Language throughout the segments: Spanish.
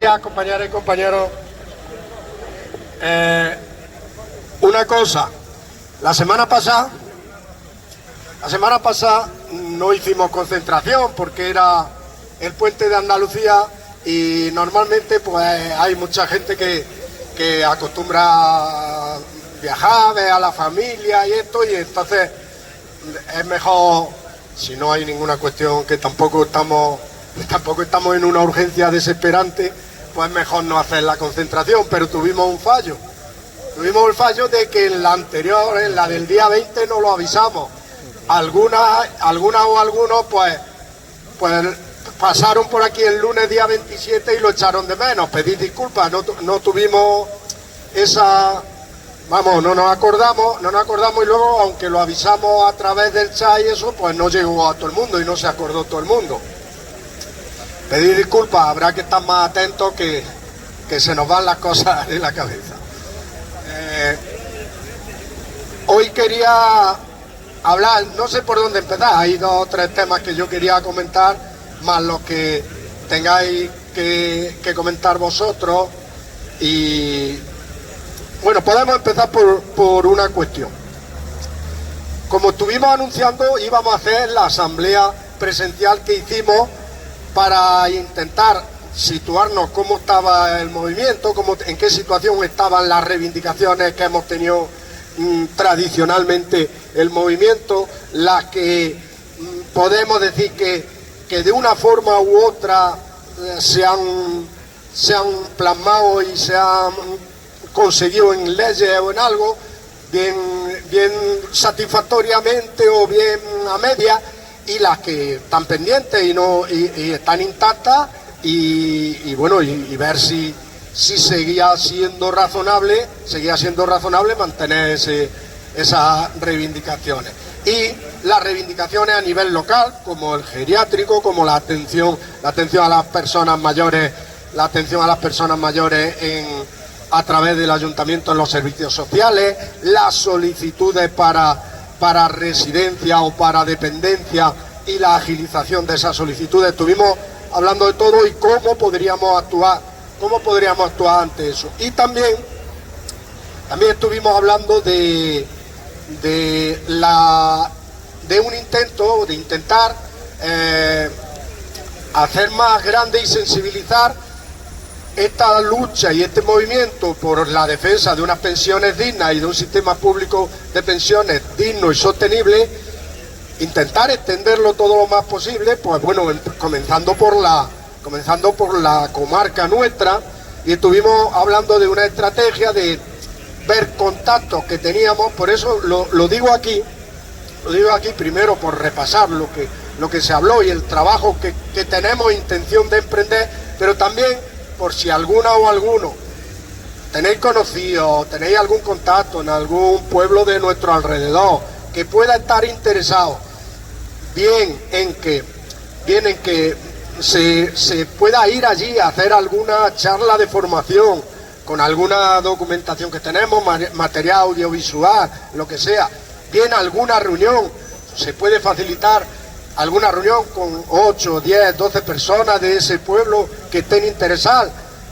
Compañeras y compañeros, una cosa, la semana pasada no hicimos concentración porque era el puente de Andalucía y normalmente pues hay mucha gente que acostumbra a viajar, ver a la familia y esto, y entonces es mejor, si no hay ninguna cuestión, que tampoco estamos en una urgencia desesperante, pues mejor no hacer la concentración. Pero tuvimos el fallo de que en la anterior, en la del día 20, no lo avisamos. Algunas o algunos pues pasaron por aquí el lunes día 27 y lo echaron de menos. Pedid disculpas, no tuvimos esa, vamos, no nos acordamos y luego, aunque lo avisamos a través del chat y eso, pues no llegó a todo el mundo y no se acordó todo el mundo. Pedir disculpas, habrá que estar más atentos que se nos van las cosas de la cabeza. Hoy quería hablar, no sé por dónde empezar, hay 2 o 3 temas que yo quería comentar, más los que tengáis que comentar vosotros. Y bueno, podemos empezar por una cuestión. Como estuvimos anunciando, íbamos a hacer la asamblea presencial que hicimos para intentar situarnos cómo estaba el movimiento, en qué situación estaban las reivindicaciones que hemos tenido tradicionalmente el movimiento, las que podemos decir que de una forma u otra se han plasmado y se han conseguido en leyes o en algo, bien satisfactoriamente o bien a media, y las que están pendientes y están intactas, y bueno, y ver si seguía siendo razonable mantener esas reivindicaciones. Y las reivindicaciones a nivel local, como el geriátrico, como la atención a las personas mayores, a través del ayuntamiento en los servicios sociales, las solicitudes para residencia o para dependencia y la agilización de esas solicitudes. Estuvimos hablando de todo y cómo podríamos actuar ante eso. Y también estuvimos hablando de intentar hacer más grande y sensibilizar esta lucha y este movimiento por la defensa de unas pensiones dignas y de un sistema público de pensiones digno y sostenible, intentar extenderlo todo lo más posible, pues bueno, comenzando por la comarca nuestra. Y estuvimos hablando de una estrategia de ver contactos que teníamos. Por eso lo digo aquí primero por repasar lo que se habló y el trabajo que tenemos intención de emprender, pero también por si alguna o alguno tenéis conocido, tenéis algún contacto en algún pueblo de nuestro alrededor que pueda estar interesado bien en que se pueda ir allí a hacer alguna charla de formación con alguna documentación que tenemos, material audiovisual, lo que sea, bien alguna reunión, se puede facilitar alguna reunión con 8, 10, 12 personas de ese pueblo que estén interesadas,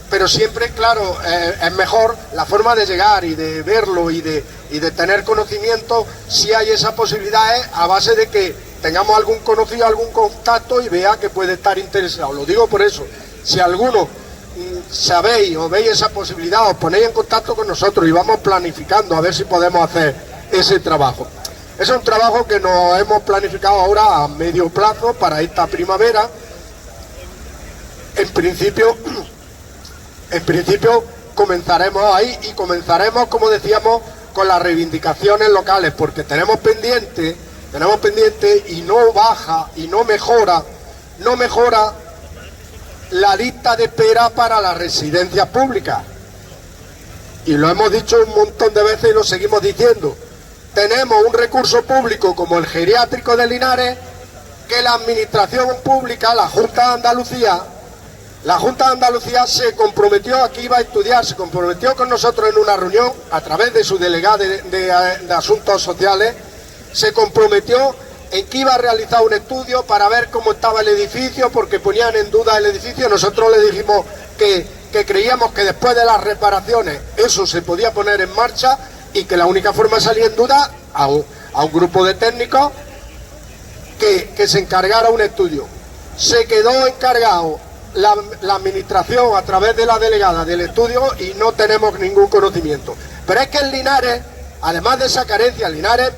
pero siempre, claro, es mejor la forma de llegar y de verlo y de tener conocimiento, si hay esa posibilidad, a base de que tengamos algún conocido, algún contacto y vea que puede estar interesado. Lo digo por eso, si alguno sabéis o veis esa posibilidad, os ponéis en contacto con nosotros y vamos planificando a ver si podemos hacer ese trabajo. Es un trabajo que nos hemos planificado ahora a medio plazo para esta primavera. En principio comenzaremos ahí y comenzaremos, como decíamos, con las reivindicaciones locales, porque tenemos pendiente y no baja y no mejora la lista de espera para las residencias públicas. Y lo hemos dicho un montón de veces y lo seguimos diciendo. Tenemos un recurso público como el geriátrico de Linares, que la administración pública, la Junta de Andalucía se comprometió, aquí iba a estudiar, se comprometió con nosotros en una reunión, a través de su delegada de Asuntos Sociales, se comprometió en que iba a realizar un estudio para ver cómo estaba el edificio, porque ponían en duda el edificio. Nosotros le dijimos que que creíamos que después de las reparaciones eso se podía poner en marcha y que la única forma de salir en duda a un grupo de técnicos que se encargara un estudio. Se quedó encargado la administración a través de la delegada del estudio y no tenemos ningún conocimiento. Pero es que en Linares, además de esa carencia, Linares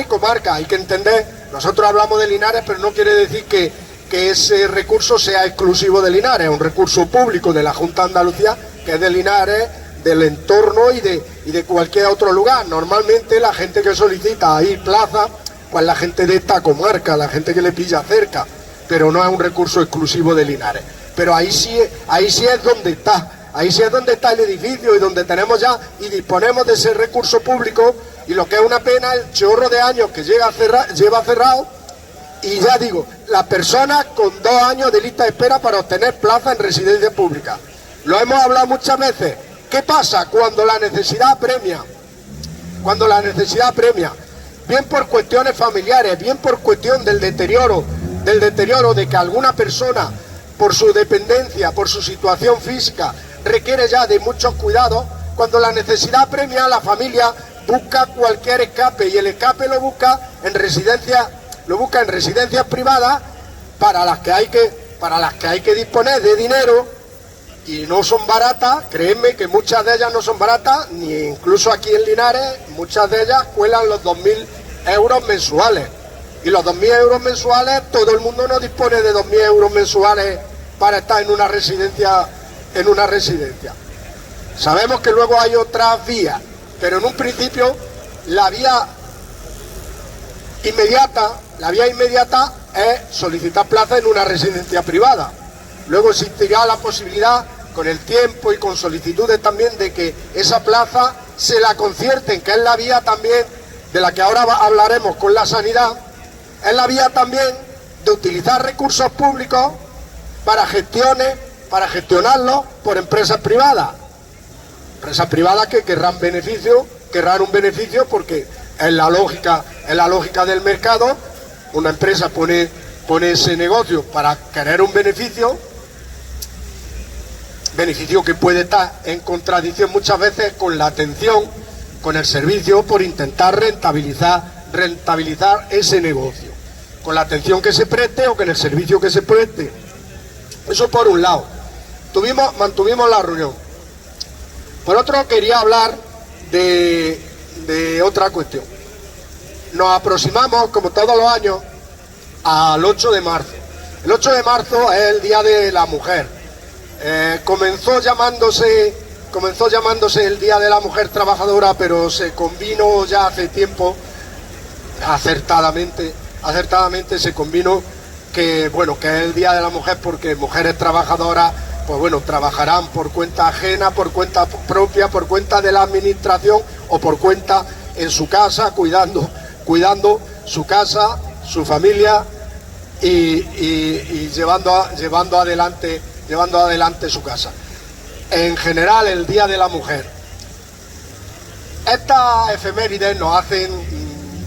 y comarca, hay que entender, nosotros hablamos de Linares, pero no quiere decir que ese recurso sea exclusivo de Linares, es un recurso público de la Junta de Andalucía, que es de Linares, del entorno y de cualquier otro lugar. Normalmente la gente que solicita ahí plaza, pues la gente de esta comarca, la gente que le pilla cerca, pero no es un recurso exclusivo de Linares. Pero ahí sí es donde está. Ahí sí es donde está el edificio y donde tenemos ya y disponemos de ese recurso público, y lo que es una pena el chorro de años que lleva cerrado, y ya digo, las personas con 2 años de lista de espera para obtener plaza en residencia pública. Lo hemos hablado muchas veces. ¿Qué pasa cuando la necesidad apremia? Cuando la necesidad apremia, bien por cuestiones familiares, bien por cuestión del deterioro de que alguna persona, por su dependencia, por su situación física, requiere ya de muchos cuidados. Cuando la necesidad apremia, la familia busca cualquier escape, y el escape lo busca en residencias privadas para las que hay que disponer de dinero, y no son baratas. Créanme que muchas de ellas no son baratas, ni incluso aquí en Linares muchas de ellas cuelan los 2.000 euros mensuales, y los 2.000 euros mensuales, todo el mundo no dispone de 2.000 euros mensuales para estar en una residencia. Sabemos que luego hay otras vías, pero en un principio la vía inmediata es solicitar plaza en una residencia privada. Luego existirá la posibilidad, con el tiempo y con solicitudes también, de que esa plaza se la concierten, que es la vía también de la que ahora hablaremos con la sanidad. Es la vía también de utilizar recursos públicos para gestionarlos por empresas privadas que querrán un beneficio, porque es la lógica del mercado. Una empresa pone ese negocio para querer un beneficio que puede estar en contradicción muchas veces con la atención, con el servicio, por intentar rentabilizar ese negocio, con la atención que se preste o con el servicio que se preste. Eso por un lado. Mantuvimos la reunión. Por otro, quería hablar de otra cuestión. Nos aproximamos, como todos los años, al 8 de marzo. El 8 de marzo es el Día de la Mujer. Comenzó llamándose el Día de la Mujer Trabajadora, pero se convino ya hace tiempo, acertadamente se convino que es el Día de la Mujer, porque mujeres trabajadoras, trabajarán por cuenta ajena, por cuenta propia, por cuenta de la administración, o por cuenta en su casa, cuidando su casa, su familia, y llevando adelante su casa. En general, el Día de la Mujer. Estas efemérides nos hacen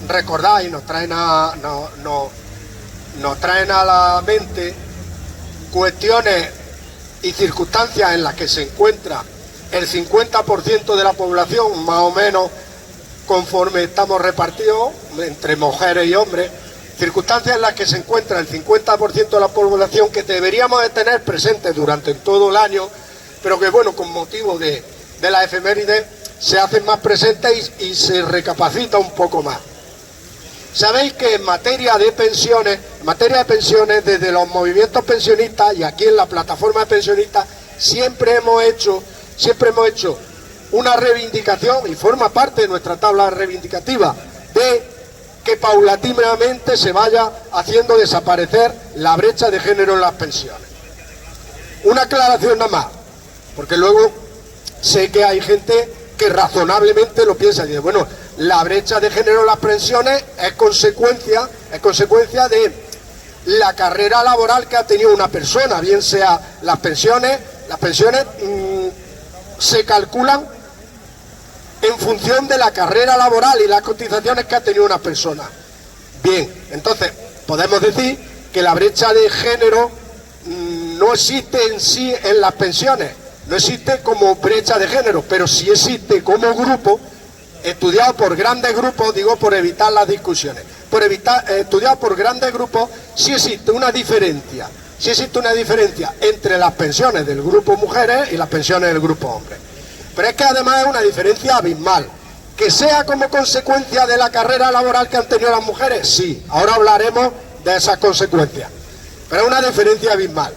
recordar y nos traen a la mente cuestiones y circunstancias en las que se encuentra el 50% de la población, más o menos, conforme estamos repartidos entre mujeres y hombres. Circunstancias en las que se encuentra el 50% de la población, que deberíamos de tener presentes durante todo el año, pero que con motivo de la efeméride se hacen más presentes y se recapacita un poco más. Sabéis que en materia de pensiones, desde los movimientos pensionistas y aquí en la plataforma de pensionistas, siempre hemos hecho una reivindicación, y forma parte de nuestra tabla reivindicativa, de que paulatinamente se vaya haciendo desaparecer la brecha de género en las pensiones. Una aclaración nada más, porque luego sé que hay gente que razonablemente lo piensa y dice, la brecha de género en las pensiones es consecuencia de la carrera laboral que ha tenido una persona, bien sea las pensiones se calculan en función de la carrera laboral y las cotizaciones que ha tenido una persona. Bien, entonces podemos decir que la brecha de género no existe en sí en las pensiones, No existe como brecha de género, pero sí existe como grupo, estudiado por grandes grupos, digo por evitar las discusiones, estudiado por grandes grupos, sí existe una diferencia. Sí existe una diferencia entre las pensiones del grupo mujeres y las pensiones del grupo hombres. Pero es que además es una diferencia abismal. ¿Que sea como consecuencia de la carrera laboral que han tenido las mujeres? Sí, ahora hablaremos de esas consecuencias. Pero es una diferencia abismal.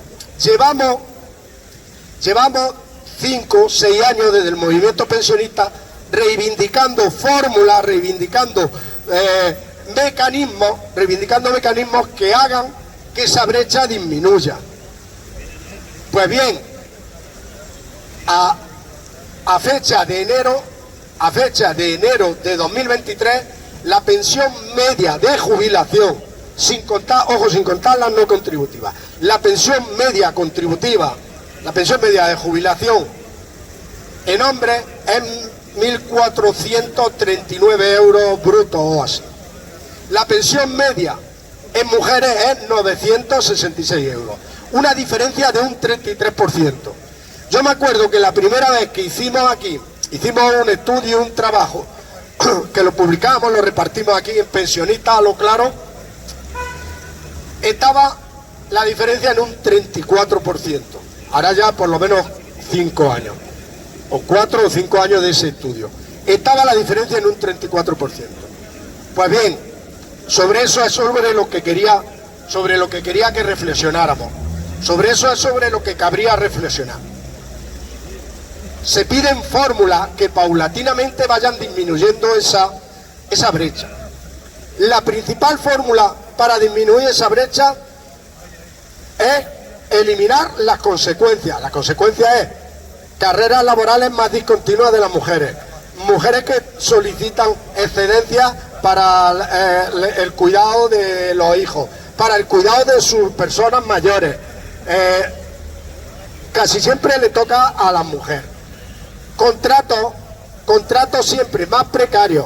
Llevamos 5 o 6 años desde el movimiento pensionista reivindicando fórmulas, reivindicando mecanismos que hagan que esa brecha disminuya. Pues bien, a fecha de enero de 2023, la pensión media de jubilación, sin contar las no contributivas, la pensión media contributiva, la pensión media de jubilación en hombres es 1.439 euros brutos o así. La pensión media en mujeres es 966 euros, una diferencia de un 33%. Yo me acuerdo que la primera vez que hicimos un estudio, un trabajo, que lo publicamos, lo repartimos aquí en Pensionistas a lo claro, estaba la diferencia en un 34%. Ahora ya por lo menos 5 años, o 4 o 5 años de ese estudio. Estaba la diferencia en un 34%. Pues bien, sobre eso es sobre lo que quería que reflexionáramos. Sobre eso es sobre lo que cabría reflexionar. Se piden fórmulas que paulatinamente vayan disminuyendo esa brecha. La principal fórmula para disminuir esa brecha es eliminar las consecuencias. La consecuencia es carreras laborales más discontinuas de las mujeres, mujeres que solicitan excedencias para el cuidado de los hijos, para el cuidado de sus personas mayores. Casi siempre le toca a la mujer. Contratos siempre más precarios,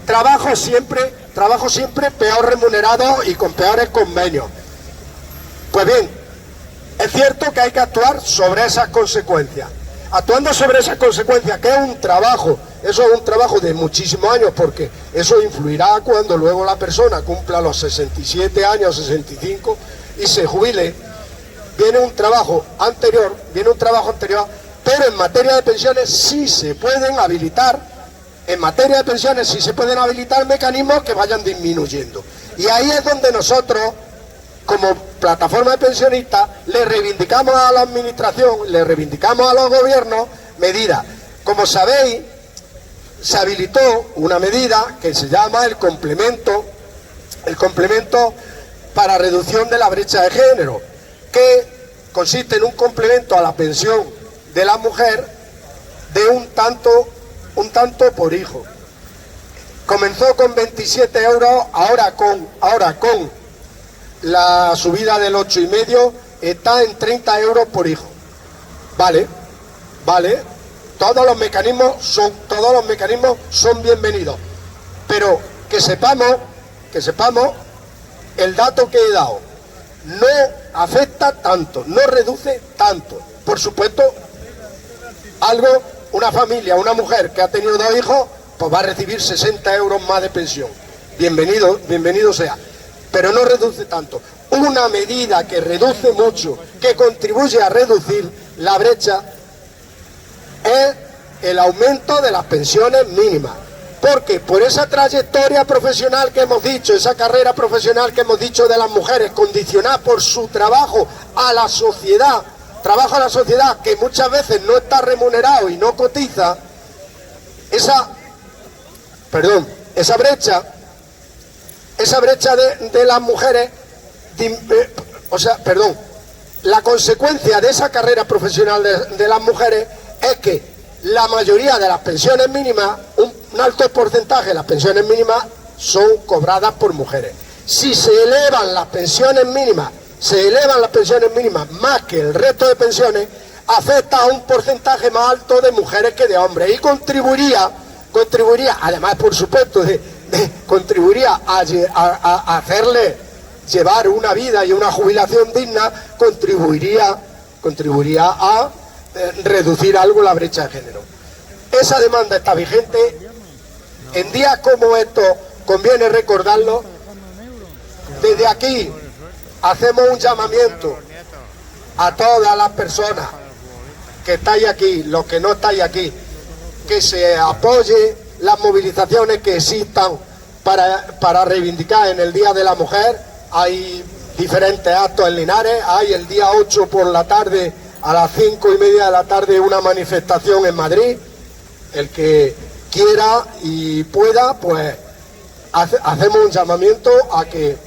trabajo siempre peor remunerado y con peores convenios. Pues bien, es cierto que hay que actuar sobre esas consecuencias. Actuando sobre esas consecuencias, que es un trabajo, eso es un trabajo de muchísimos años, porque eso influirá cuando luego la persona cumpla los 67 años, 65 y se jubile. Viene un trabajo anterior, pero en materia de pensiones sí se pueden habilitar, mecanismos que vayan disminuyendo. Y ahí es donde nosotros, como plataforma de pensionistas, le reivindicamos a la administración, le reivindicamos a los gobiernos medidas. Como sabéis, se habilitó una medida que se llama el complemento para reducción de la brecha de género, que consiste en un complemento a la pensión de la mujer de un tanto por hijo. Comenzó con 27 euros, ahora con la subida del 8,5 está en 30 euros por hijo. Vale. Todos los mecanismos son bienvenidos. Pero que sepamos el dato que he dado. No afecta tanto, no reduce tanto. Por supuesto, una familia, una mujer que ha tenido 2 hijos, pues va a recibir 60 euros más de pensión. Bienvenido sea. Pero no reduce tanto. Una medida que reduce mucho, que contribuye a reducir la brecha, es el aumento de las pensiones mínimas. Porque por esa trayectoria profesional que hemos dicho, esa carrera profesional que hemos dicho de las mujeres, condicionada por su trabajo a la sociedad, que muchas veces no está remunerado y no cotiza, esa brecha de las mujeres, la consecuencia de esa carrera profesional de las mujeres es que la mayoría de las pensiones mínimas, un alto porcentaje de las pensiones mínimas son cobradas por mujeres. Si se elevan las pensiones mínimas más que el resto de pensiones, afecta a un porcentaje más alto de mujeres que de hombres y contribuiría, además por supuesto contribuiría a hacerle llevar una vida y una jubilación digna, contribuiría reducir algo la brecha de género. Esa demanda está vigente. En días como estos conviene recordarlo. Desde aquí hacemos un llamamiento a todas las personas que estáis aquí, los que no estáis aquí, que se apoye las movilizaciones que existan para reivindicar en el Día de la Mujer. Hay diferentes actos en Linares, hay el día 8 por la tarde, a las 5:30 de la tarde, una manifestación en Madrid. El que quiera y pueda, pues hacemos un llamamiento a que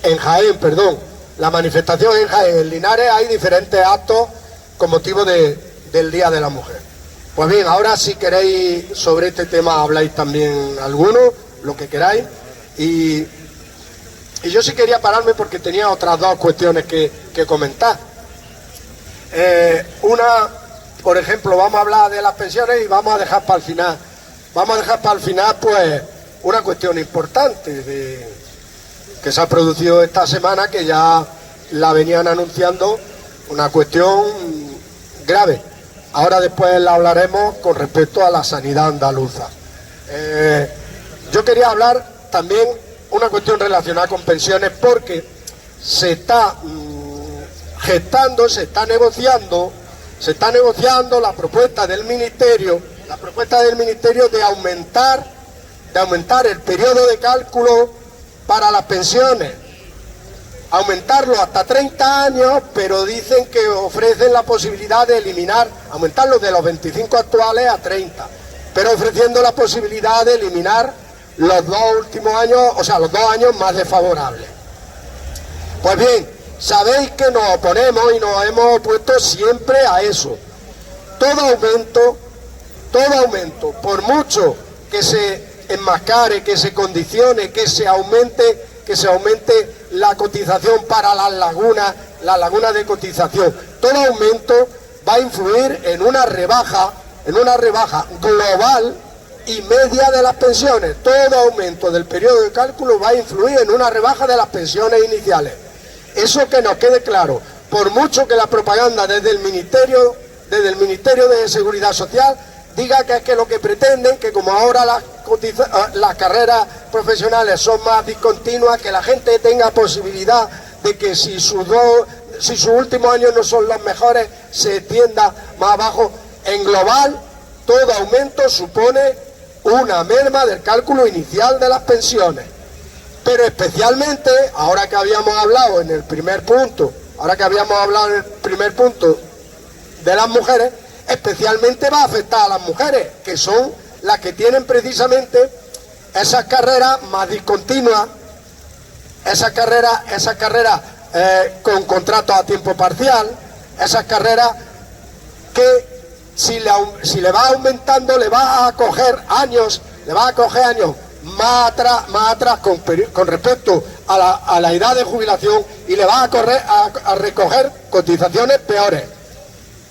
en Jaén, la manifestación en Jaén, en Linares, hay diferentes actos con motivo del Día de la Mujer. Pues bien, ahora si queréis sobre este tema habláis también algunos, lo que queráis, y yo sí quería pararme porque tenía otras dos cuestiones que comentar. Una, por ejemplo, vamos a hablar de las pensiones y vamos a dejar para el final, pues, una cuestión importante que se ha producido esta semana, que ya la venían anunciando, una cuestión grave. Ahora después la hablaremos con respecto a la sanidad andaluza. Yo quería hablar también una cuestión relacionada con pensiones, porque se está gestando, se está negociando la propuesta del Ministerio de aumentar el periodo de cálculo para las pensiones, aumentarlo hasta 30 años, pero dicen que ofrecen la posibilidad de aumentarlo de los 25 actuales a 30, pero ofreciendo la posibilidad de eliminar los 2 últimos años, o sea, los 2 años más desfavorables. Pues bien, sabéis que nos oponemos y nos hemos opuesto siempre a eso. Todo aumento, por mucho que se enmascare, que se condicione, que se aumente la cotización para las lagunas de cotización, todo aumento va a influir en una rebaja global y media de las pensiones. Todo aumento del periodo de cálculo va a influir en una rebaja de las pensiones iniciales. Eso que nos quede claro. Por mucho que la propaganda desde el Ministerio de Seguridad Social diga que es que lo que pretenden, que como ahora las carreras profesionales son más discontinuas, que la gente tenga posibilidad de que si sus últimos años no son los mejores, se extienda más abajo. En global, todo aumento supone una merma del cálculo inicial de las pensiones. Pero especialmente, ahora que habíamos hablado en el primer punto de las mujeres, especialmente va a afectar a las mujeres, que son las que tienen precisamente esas carreras más discontinuas, esas carreras con contratos a tiempo parcial, esas carreras que si le va aumentando le va a coger años más atrás con respecto a la edad de jubilación, y le va a recoger cotizaciones peores.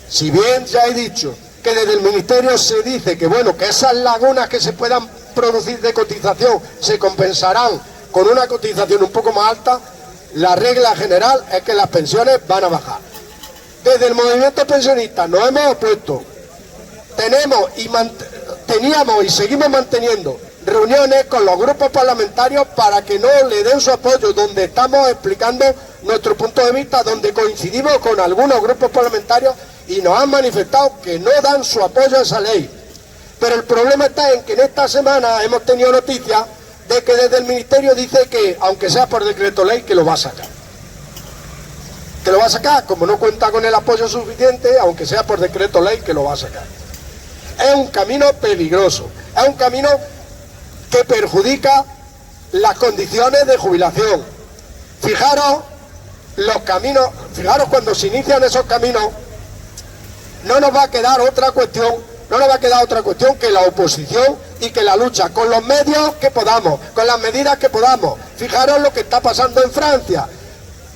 Si bien ya he dicho que desde el Ministerio se dice que que esas lagunas que se puedan producir de cotización se compensarán con una cotización un poco más alta, la regla general es que las pensiones van a bajar. Desde el movimiento pensionista nos hemos opuesto, teníamos y seguimos manteniendo reuniones con los grupos parlamentarios para que no le den su apoyo, donde estamos explicando nuestro punto de vista, donde coincidimos con algunos grupos parlamentarios y nos han manifestado que no dan su apoyo a esa ley. Pero el problema está en que en esta semana hemos tenido noticias de que desde el Ministerio dice que, aunque sea por decreto ley, que lo va a sacar. Que lo va a sacar, como no cuenta con el apoyo suficiente, aunque sea por decreto ley, que lo va a sacar. Es un camino peligroso, es un camino que perjudica las condiciones de jubilación. Fijaros cuando se inician esos caminos, no nos va a quedar otra cuestión que la oposición y que la lucha con los medios que podamos, con las medidas que podamos. Fijaros lo que está pasando en Francia.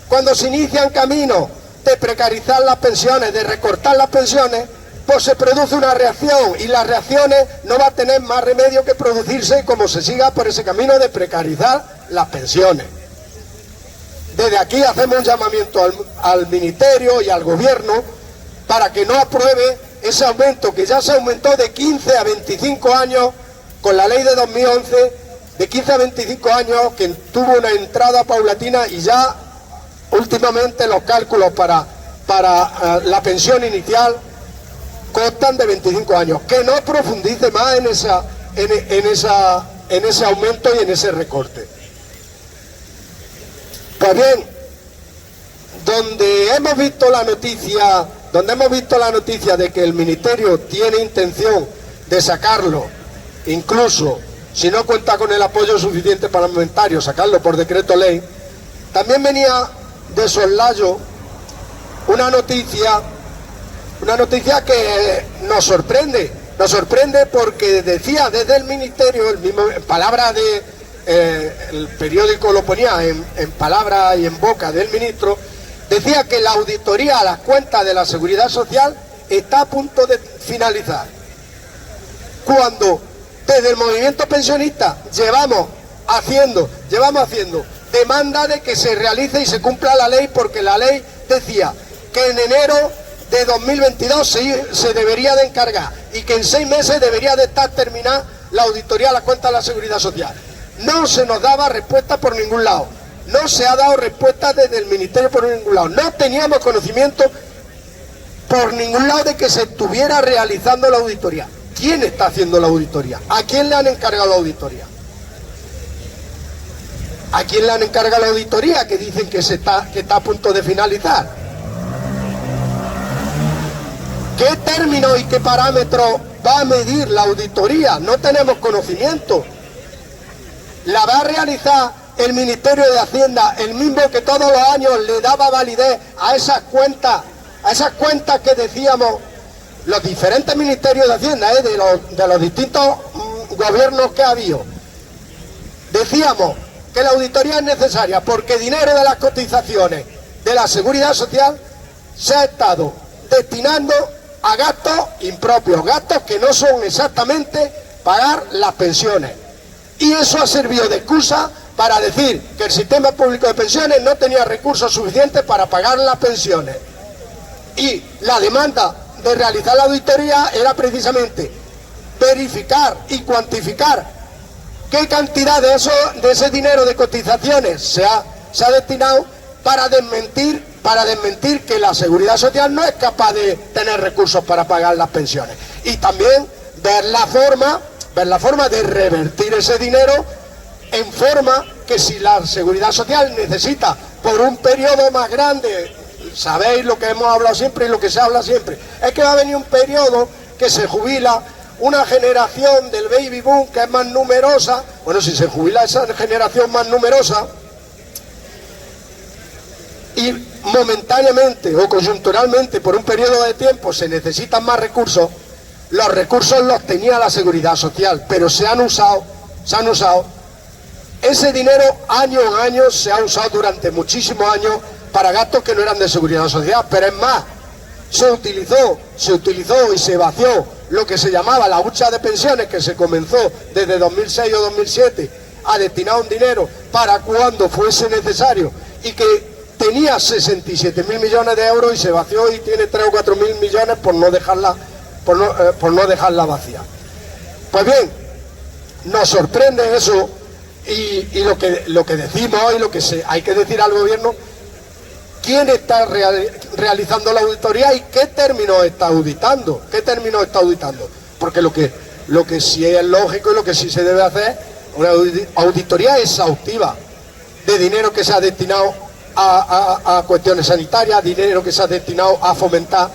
Cuando se inician caminos de precarizar las pensiones, de recortar las pensiones, pues se produce una reacción, y las reacciones no va a tener más remedio que producirse como se siga por ese camino de precarizar las pensiones. Desde aquí hacemos un llamamiento al Ministerio y al Gobierno para que no apruebe ese aumento que ya se aumentó de 15 a 25 años con la ley de 2011, de 15 a 25 años, que tuvo una entrada paulatina, y ya últimamente los cálculos para la pensión inicial constan de 25 años. Que no profundice más en ese aumento y en ese recorte. Pues bien, donde hemos visto la noticia de que el Ministerio tiene intención de sacarlo, incluso si no cuenta con el apoyo suficiente parlamentario, sacarlo por decreto ley, también venía de soslayo una noticia que nos sorprende porque decía desde el Ministerio, el mismo, en palabras de, el periódico lo ponía en palabras y en boca del ministro, decía que la auditoría a las cuentas de la Seguridad Social está a punto de finalizar, cuando desde el movimiento pensionista llevamos haciendo demanda de que se realice y se cumpla la ley, porque la ley decía que en enero de 2022 se debería de encargar y que en 6 meses debería de estar terminada la auditoría a las cuentas de la Seguridad Social. No se nos daba respuesta por ningún lado, no se ha dado respuesta desde el Ministerio por ningún lado, no teníamos conocimiento por ningún lado de que se estuviera realizando la auditoría. ¿Quién está haciendo la auditoría? ¿A quién le han encargado la auditoría? ¿A quién le han encargado la auditoría que dicen que está a punto de finalizar? ¿Qué término y qué parámetro va a medir la auditoría? No tenemos conocimiento. La va a realizar el Ministerio de Hacienda, el mismo que todos los años le daba validez a esas cuentas que decíamos los diferentes ministerios de Hacienda, de los distintos gobiernos que ha habido. Decíamos que la auditoría es necesaria porque dinero de las cotizaciones de la Seguridad Social se ha estado destinando a gastos impropios, gastos que no son exactamente pagar las pensiones. Y eso ha servido de excusa para decir que el sistema público de pensiones no tenía recursos suficientes para pagar las pensiones. Y la demanda de realizar la auditoría era precisamente verificar y cuantificar qué cantidad de ese dinero de cotizaciones se ha destinado para desmentir que la Seguridad Social no es capaz de tener recursos para pagar las pensiones. Y también ver la forma de revertir ese dinero en forma que, si la Seguridad Social necesita por un periodo más grande, sabéis lo que hemos hablado siempre y lo que se habla siempre, es que va a venir un periodo que se jubila una generación del baby boom que es más numerosa. Bueno, si se jubila esa generación más numerosa y momentáneamente o coyunturalmente por un periodo de tiempo se necesitan más recursos, los recursos los tenía la Seguridad Social, pero se han usado. Ese dinero año en año se ha usado durante muchísimos años para gastos que no eran de Seguridad Social, pero es más, se utilizó y se vació lo que se llamaba la hucha de pensiones, que se comenzó desde 2006 o 2007 a destinar un dinero para cuando fuese necesario, y que tenía 67.000 millones de euros y se vació y tiene 3 o 4.000 millones por no dejarla vacía. Pues bien, nos sorprende eso, y lo que decimos y lo que hay que decir al gobierno: ¿quién está realizando la auditoría y qué términos está auditando? Porque lo que sí es lógico y lo que sí se debe hacer, una auditoría exhaustiva de dinero que se ha destinado a cuestiones sanitarias, dinero que se ha destinado a fomentar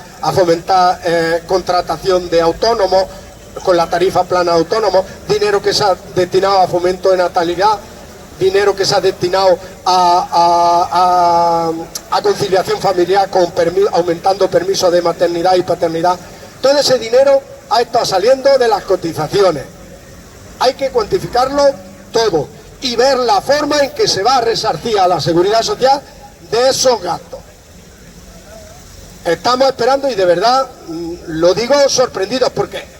contratación de autónomos con la tarifa plana de autónomos, dinero que se ha destinado a fomento de natalidad, dinero que se ha destinado a conciliación familiar aumentando permisos de maternidad y paternidad. Todo ese dinero ha estado saliendo de las cotizaciones. Hay que cuantificarlo todo y ver la forma en que se va a resarcir a la Seguridad Social de esos gastos. Estamos esperando, y de verdad lo digo sorprendidos, porque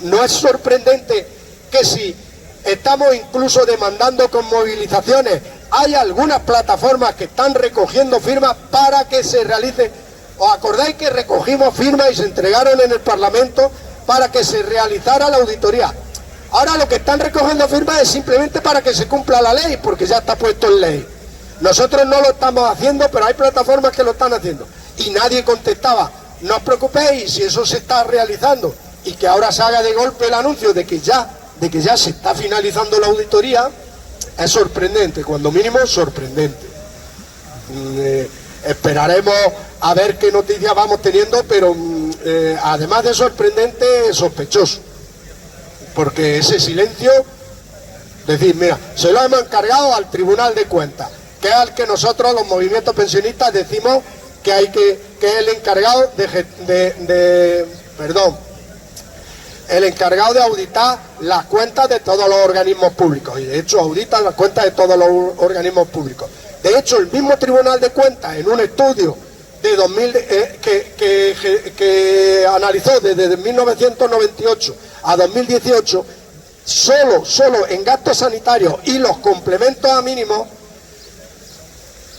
no es sorprendente que si estamos incluso demandando con movilizaciones, hay algunas plataformas que están recogiendo firmas para que se realice ¿Os acordáis que recogimos firmas y se entregaron en el Parlamento para que se realizara la auditoría? Ahora lo que están recogiendo firmas es simplemente para que se cumpla la ley, porque ya está puesto en ley. Nosotros no lo estamos haciendo, pero hay plataformas que lo están haciendo. Y nadie contestaba, no os preocupéis si eso se está realizando, y que ahora se haga de golpe el anuncio de que ya se está finalizando la auditoría, es sorprendente, cuando mínimo sorprendente. Esperaremos a ver qué noticias vamos teniendo, pero además de sorprendente, sospechoso. Porque ese silencio, decir, mira, se lo hemos encargado al Tribunal de Cuentas, que es al que nosotros, los movimientos pensionistas, decimos que es el encargado el encargado de auditar las cuentas de todos los organismos públicos, y de hecho auditan las cuentas de todos los organismos públicos. De hecho, el mismo Tribunal de Cuentas, en un estudio de 2000, que analizó desde 1998 a 2018, solo en gastos sanitarios y los complementos a mínimos,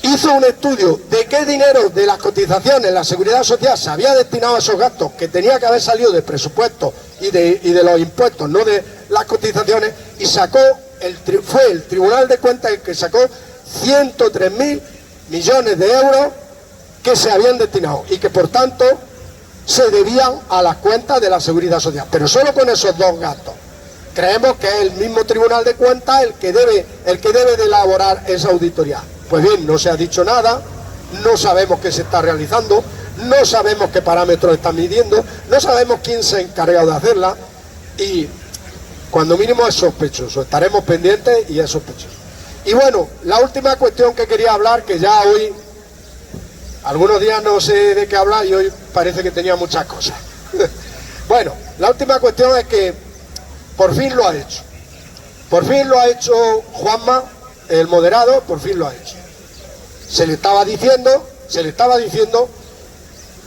hizo un estudio de qué dinero de las cotizaciones, la seguridad social, se había destinado a esos gastos, que tenía que haber salido de presupuestos y de los impuestos, no de las cotizaciones, y fue el Tribunal de Cuentas el que sacó 103.000 millones de euros que se habían destinado y que por tanto se debían a las cuentas de la seguridad social, pero solo con esos dos gastos. Creemos que es el mismo Tribunal de Cuentas el que debe de elaborar esa auditoría. Pues bien, no se ha dicho nada, no sabemos qué se está realizando, no sabemos qué parámetros están midiendo, no sabemos quién se ha encargado de hacerla, y cuando mínimo es sospechoso. Estaremos pendientes y es sospechoso. Y bueno, la última cuestión que quería hablar, que ya hoy, algunos días no sé de qué hablar y hoy parece que tenía muchas cosas. Bueno, la última cuestión es que por fin lo ha hecho. Por fin lo ha hecho Juanma, el moderado, por fin lo ha hecho. Se le estaba diciendo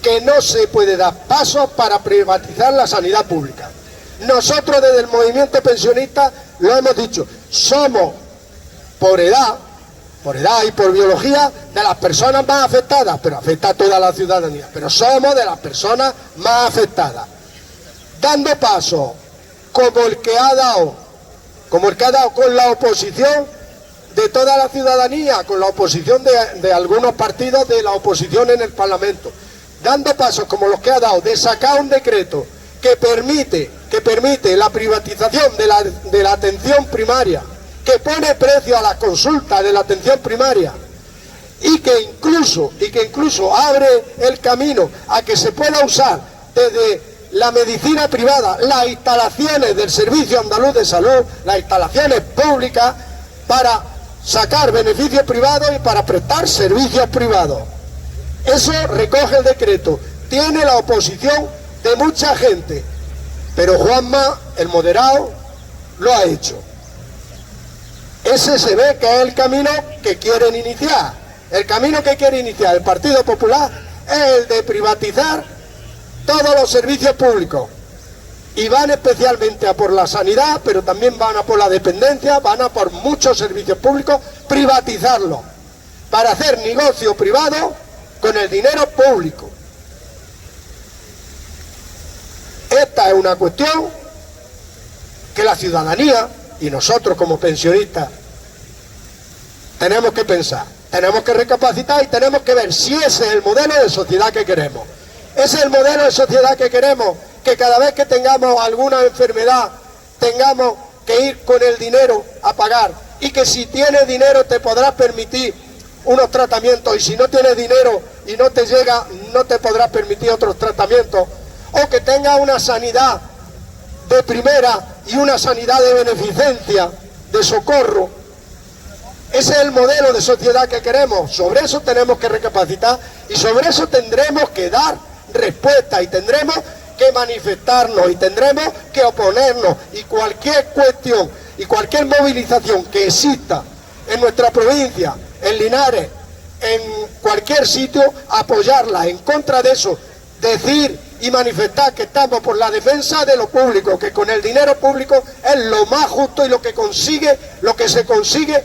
que no se puede dar pasos para privatizar la sanidad pública. Nosotros desde el movimiento pensionista lo hemos dicho, somos por edad y por biología de las personas más afectadas, pero afecta a toda la ciudadanía, pero somos de las personas más afectadas, dando pasos como el que ha dado con la oposición de toda la ciudadanía, con la oposición de algunos partidos de la oposición en el Parlamento, dando pasos como los que ha dado de sacar un decreto que permite la privatización de la atención primaria, que pone precio a la consulta de la atención primaria y que incluso abre el camino a que se pueda usar desde la medicina privada las instalaciones del Servicio Andaluz de Salud, las instalaciones públicas, para sacar beneficios privados y para prestar servicios privados. Eso recoge el decreto, tiene la oposición de mucha gente, pero Juanma, el moderado, lo ha hecho. Ese se ve que es el camino que quieren iniciar. El camino que quiere iniciar el Partido Popular es el de privatizar todos los servicios públicos. Y van especialmente a por la sanidad, pero también van a por la dependencia, van a por muchos servicios públicos, privatizarlos, para hacer negocio privado con el dinero público. Esta es una cuestión que la ciudadanía y nosotros como pensionistas tenemos que pensar, tenemos que recapacitar y tenemos que ver si ese es el modelo de sociedad que queremos. Ese es el modelo de sociedad que queremos, que cada vez que tengamos alguna enfermedad tengamos que ir con el dinero a pagar, y que si tienes dinero te podrás permitir unos tratamientos, y si no tienes dinero y no te llega, no te podrás permitir otros tratamientos, o que tengas una sanidad de primera y una sanidad de beneficencia, de socorro. Ese es el modelo de sociedad que queremos. Sobre eso tenemos que recapacitar y sobre eso tendremos que dar respuesta y tendremos que manifestarnos y tendremos que oponernos, y cualquier cuestión y cualquier movilización que exista en nuestra provincia, en Linares, en cualquier sitio, apoyarla. En contra de eso, decir y manifestar que estamos por la defensa de lo público, que con el dinero público es lo más justo y lo que se consigue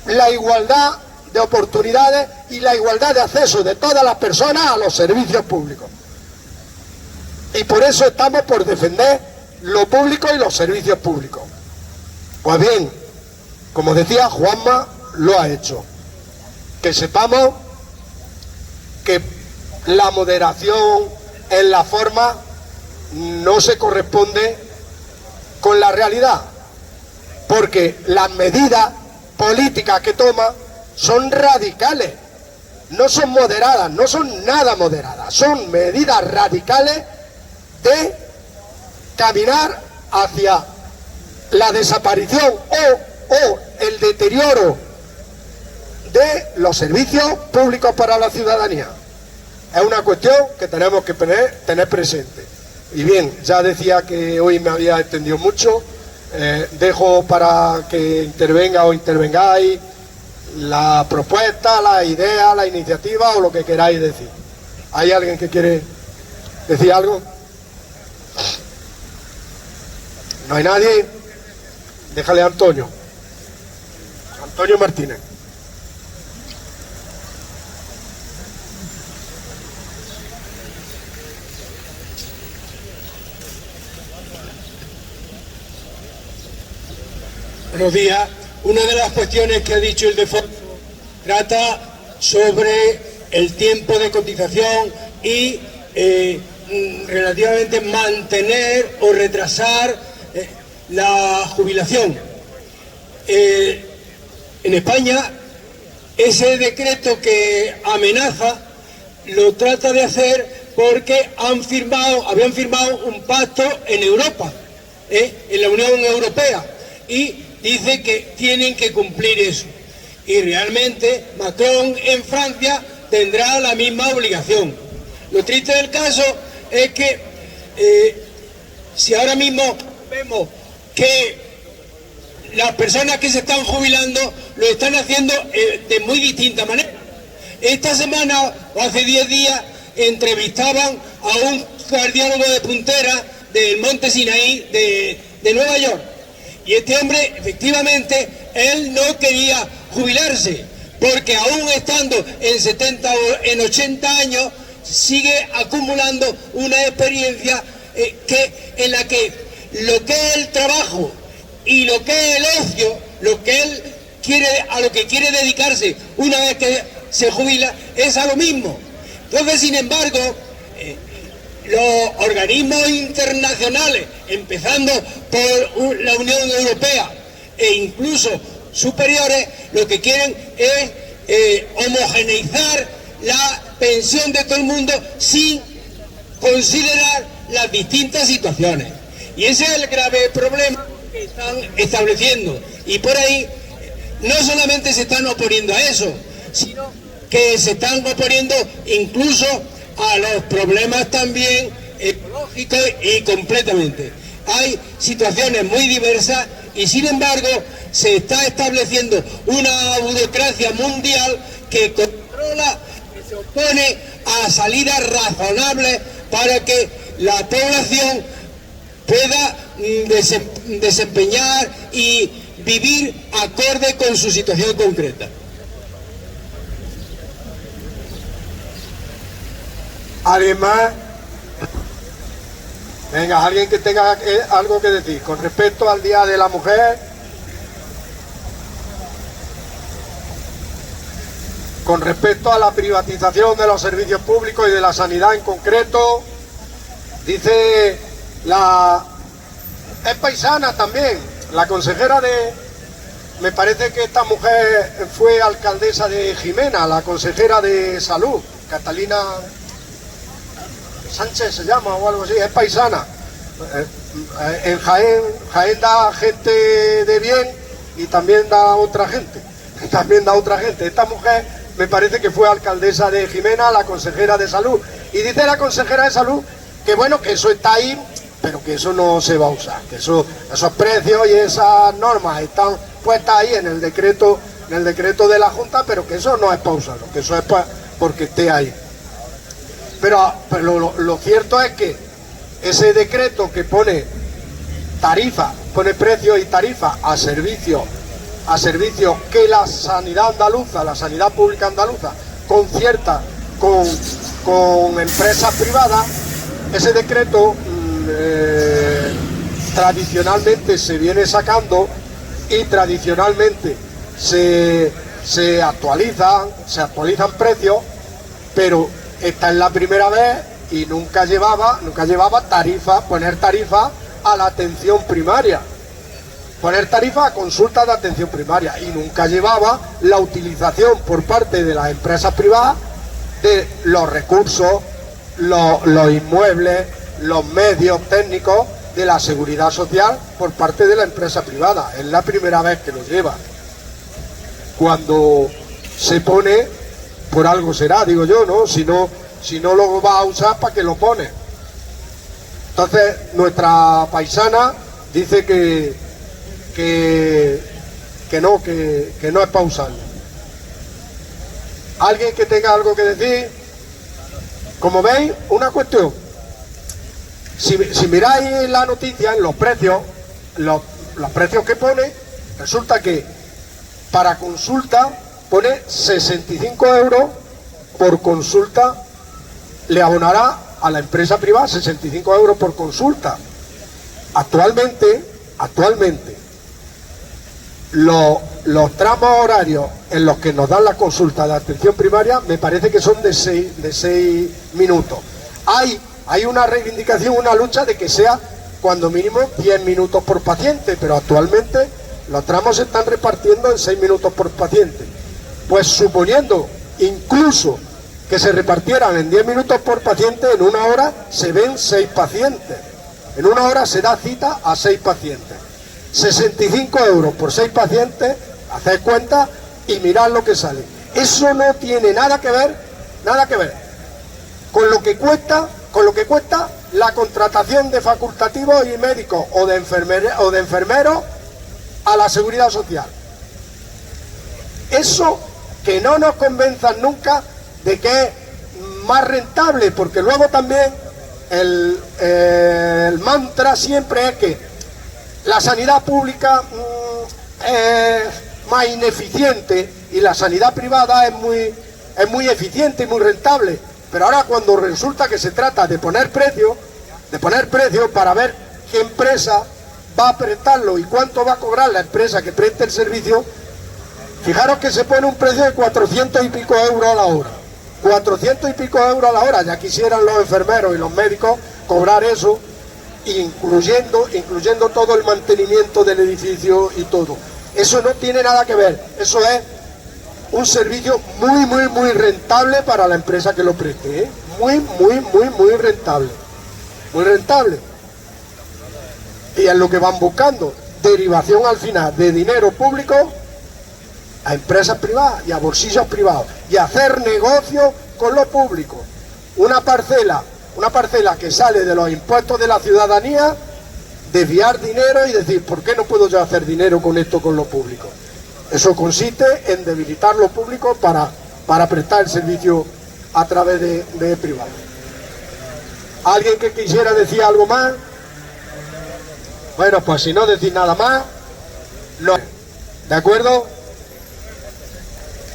la igualdad de oportunidades y la igualdad de acceso de todas las personas a los servicios públicos. Y por eso estamos por defender lo público y los servicios públicos. Pues bien, como decía, Juanma lo ha hecho. Que sepamos que la moderación en la forma no se corresponde con la realidad, porque las medidas políticas que toma son radicales, no son moderadas, no son nada moderadas, son medidas radicales de caminar hacia la desaparición o el deterioro de los servicios públicos para la ciudadanía. Es una cuestión que tenemos que tener presente. Y bien, ya decía que hoy me había extendido mucho, dejo para que intervenga o intervengáis la propuesta, la idea, la iniciativa o lo que queráis decir. ¿Hay alguien que quiere decir algo? ¿No hay nadie? Déjale a Antonio. Antonio Martínez. Buenos días. Una de las cuestiones que ha dicho Ildefonso trata sobre el tiempo de cotización y relativamente mantener o retrasar la jubilación. En España, ese decreto que amenaza lo trata de hacer porque habían firmado un pacto en Europa, en la Unión Europea, y dice que tienen que cumplir eso. Y realmente Macron en Francia tendrá la misma obligación. Lo triste del caso es que si ahora mismo vemos que las personas que se están jubilando lo están haciendo de muy distinta manera. Esta semana o hace 10 días entrevistaban a un cardiólogo de puntera del Monte Sinaí de Nueva York. Y este hombre, efectivamente, él no quería jubilarse, porque aún estando en 70 o en 80 años, sigue acumulando una experiencia en la que lo que es el trabajo y lo que es el ocio, lo que él quiere, a lo que quiere dedicarse una vez que se jubila, es a lo mismo. Entonces, sin embargo, los organismos internacionales, empezando por la Unión Europea e incluso superiores, lo que quieren es homogeneizar la pensión de todo el mundo sin considerar las distintas situaciones. Y ese es el grave problema que están estableciendo. Y por ahí no solamente se están oponiendo a eso, sino que se están oponiendo incluso a los problemas también ecológicos y completamente. Hay situaciones muy diversas y sin embargo se está estableciendo una burocracia mundial que controla, que se opone a salidas razonables para que la población pueda desempeñar y vivir acorde con su situación concreta. ¿Alguien más? Venga, alguien que tenga algo que decir con respecto al Día de la Mujer, con respecto a la privatización de los servicios públicos y de la sanidad en concreto. Dice es paisana también, la consejera me parece que esta mujer fue alcaldesa de Jimena, la consejera de Salud, Catalina Sánchez se llama o algo así, es paisana. En Jaén da gente de bien y también da otra gente. Esta mujer me parece que fue alcaldesa de Jimena, la consejera de Salud. Y dice la consejera de Salud que bueno, que eso está ahí, pero que eso no se va a usar, que esos precios y esas normas están puestas ahí en el decreto de la Junta, pero que eso no es para usarlo, que eso es porque esté ahí. Pero lo cierto es que ese decreto que pone precios y tarifas a servicios a servicios que la sanidad andaluza, la sanidad pública andaluza, concierta con empresas privadas, ese decreto tradicionalmente se viene sacando y tradicionalmente se actualizan precios, pero esta es la primera vez y nunca llevaba poner tarifa a la atención primaria, poner tarifa a consultas de atención primaria, y nunca llevaba la utilización por parte de las empresas privadas de los recursos, los inmuebles, los medios técnicos de la seguridad social por parte de la empresa privada. Es la primera vez que lo lleva. Cuando se pone, por algo será, digo yo, ¿no? Si no lo va a usar, ¿para qué lo pone? Entonces, nuestra paisana dice que no es para usarlo. ¿Alguien que tenga algo que decir? Como veis, una cuestión. Si miráis la noticia, en los precios, los precios que pone, resulta que para consulta pone 65 euros por consulta, le abonará a la empresa privada 65 euros por consulta. Actualmente, los tramos horarios en los que nos dan la consulta de atención primaria me parece que son de 6 minutos. Hay una reivindicación, una lucha de que sea cuando mínimo 10 minutos por paciente, pero actualmente los tramos se están repartiendo en 6 minutos por paciente. Pues suponiendo incluso que se repartieran en 10 minutos por paciente, en una hora se ven 6 pacientes. En una hora se da cita a 6 pacientes. 65 euros por 6 pacientes, haced cuenta y mirad lo que sale. Eso no tiene nada que ver con lo que cuesta la contratación de facultativos y médicos o de enfermeros a la seguridad social. Eso que no nos convenzan nunca de que es más rentable, porque luego también el mantra siempre es que la sanidad pública es más ineficiente y la sanidad privada es muy eficiente y muy rentable. Pero ahora, cuando resulta que se trata de poner precio para ver qué empresa va a prestarlo y cuánto va a cobrar la empresa que preste el servicio, fijaros que se pone un precio de 400 y pico euros a la hora. 400 y pico euros a la hora. Ya quisieran los enfermeros y los médicos cobrar eso, incluyendo todo el mantenimiento del edificio y todo. Eso no tiene nada que ver. Eso es un servicio muy rentable para la empresa que lo preste, ¿eh? Muy rentable. Muy rentable. Y es lo que van buscando. Derivación al final de dinero público a empresas privadas y a bolsillos privados. Y hacer negocio con lo público. Una parcela que sale de los impuestos de la ciudadanía, desviar dinero y decir, ¿por qué no puedo yo hacer dinero con esto, con lo público? Eso consiste en debilitar lo público para prestar el servicio a través de privado. ¿Alguien que quisiera decir algo más? Bueno, pues si no decís nada más, no. ¿De acuerdo?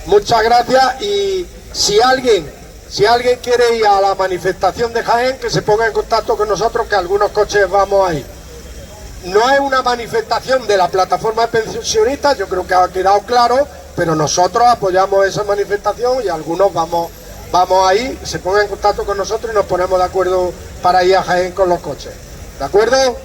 Muchas gracias, y si alguien quiere ir a la manifestación de Jaén, que se ponga en contacto con nosotros, que algunos coches vamos a ir. No es una manifestación de la plataforma de pensionistas, yo creo que ha quedado claro, pero nosotros apoyamos esa manifestación y algunos vamos a ir, se pongan en contacto con nosotros y nos ponemos de acuerdo para ir a Jaén con los coches. ¿De acuerdo?